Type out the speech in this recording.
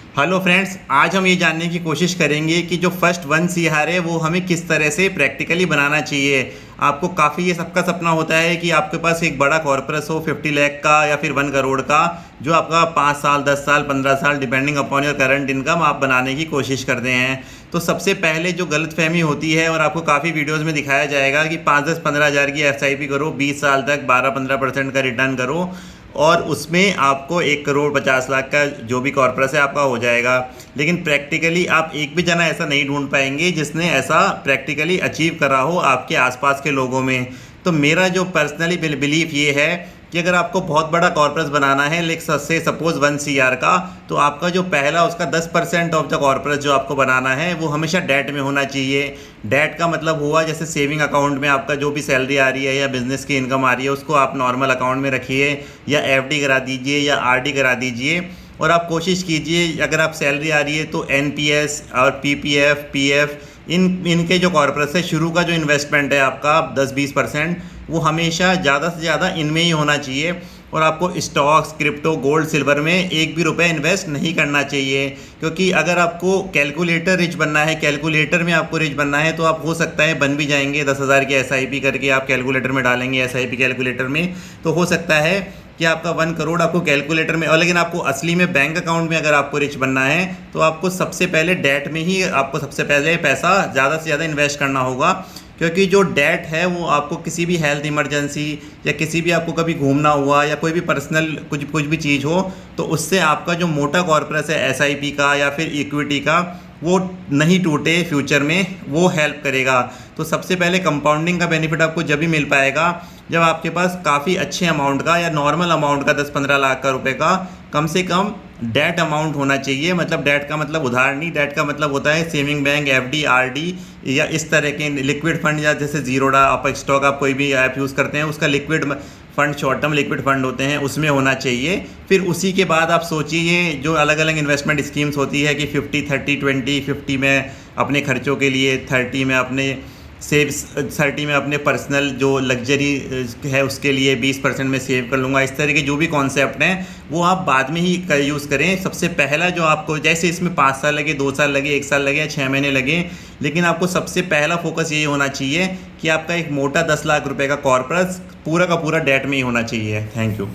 Hello friends, आज हम ये जानने की कोशिश करेंगे कि जो फर्स्ट 1 CR है वो हमें किस तरह से प्रैक्टिकली बनाना चाहिए। आपको काफ़ी ये सबका सपना होता है कि आपके पास एक बड़ा कॉर्पस हो 50 लाख का या फिर 1 करोड़ का, जो आपका 5 साल 10 साल 15 साल depending upon your current income आप बनाने की कोशिश करते हैं। तो सबसे पहले जो गलतफहमी होती है, और आपको काफ़ी वीडियोज़ में दिखाया जाएगा कि 5-10-15 हज़ार की SIP करो, 20 साल तक 12-15% का रिटर्न करो और उसमें आपको 1 करोड़ 50 लाख का जो भी कॉर्पस है आपका हो जाएगा। लेकिन प्रैक्टिकली आप एक भी जना ऐसा नहीं ढूंढ पाएंगे जिसने ऐसा प्रैक्टिकली अचीव करा हो आपके आसपास के लोगों में। तो मेरा जो पर्सनली बिलीफ ये है कि अगर आपको बहुत बड़ा कॉर्पस बनाना है, लाइक से सपोज 1 CR का, तो आपका जो पहला उसका 10% ऑफ द कॉर्पस जो आपको बनाना है वो हमेशा डेट में होना चाहिए। डेट का मतलब हुआ जैसे सेविंग अकाउंट में आपका जो भी सैलरी आ रही है या बिजनेस की इनकम आ रही है उसको आप नॉर्मल अकाउंट में रखिए, या FD करा दीजिए या RD करा दीजिए। और आप कोशिश कीजिए, अगर आप सैलरी आ रही है तो NPS और PPF PF इनके जो कॉर्पस है, शुरू का जो इन्वेस्टमेंट है आपका 10-20%, वो हमेशा ज़्यादा से ज़्यादा इनमें ही होना चाहिए। और आपको स्टॉक्स, क्रिप्टो, गोल्ड, सिल्वर में एक भी रुपए इन्वेस्ट नहीं करना चाहिए। क्योंकि अगर आपको कैलकुलेटर रिच बनना है, कैलकुलेटर में आपको रिच बनना है, तो आप हो सकता है बन भी जाएंगे। 10,000 की SIP करके आप कैलकुलेटर में डालेंगे, SIP कैलकुलेटर में, तो हो सकता है कि आपका 1 करोड़ आपको कैलकुलेटर में, और लेकिन आपको असली में बैंक अकाउंट में अगर आपको रिच बनना है तो आपको सबसे पहले डेट में ही आपको सबसे पहले पैसा ज़्यादा से ज़्यादा इन्वेस्ट करना होगा। क्योंकि जो डेट है वो आपको किसी भी हेल्थ इमरजेंसी या किसी भी आपको कभी घूमना हुआ या कोई भी पर्सनल कुछ भी चीज़ हो, तो उससे आपका जो मोटा कॉर्पस है SIP का या फिर इक्विटी का, वो नहीं टूटे फ्यूचर में, वो हेल्प करेगा। तो सबसे पहले कंपाउंडिंग का बेनिफिट आपको जब भी मिल पाएगा जब आपके पास काफ़ी अच्छे अमाउंट का या नॉर्मल अमाउंट का 10-15 लाख का रुपए का कम से कम डेट अमाउंट होना चाहिए। मतलब डेट का मतलब उधार नहीं, डेट का मतलब होता है सेविंग बैंक, FD RD या इस तरह के लिक्विड फंड, या जैसे जीरोडा आप स्टॉक आप कोई भी ऐप यूज़ करते हैं उसका liquid fund, short term liquid fund होते हैं, उसमें होना चाहिए। फिर उसी के बाद आप सोचिए जो अलग अलग इन्वेस्टमेंट स्कीम्स होती है कि 50-30-20, 50 में अपने खर्चों के लिए, 30 में अपने सेव 30 में अपने पर्सनल जो लग्जरी है उसके लिए, 20% में सेव कर लूँगा। इस तरह के जो भी कॉन्सेप्ट हैं वो आप बाद में ही यूज़ करें। सबसे पहला जो आपको, जैसे इसमें 5 साल लगे, 2 साल लगे, 1 साल लगे या 6 महीने लगे, लेकिन आपको सबसे पहला फोकस ये होना चाहिए कि आपका एक मोटा 10 लाख रुपए का कॉर्पस पूरा का पूरा डेट में ही होना चाहिए। Thank you.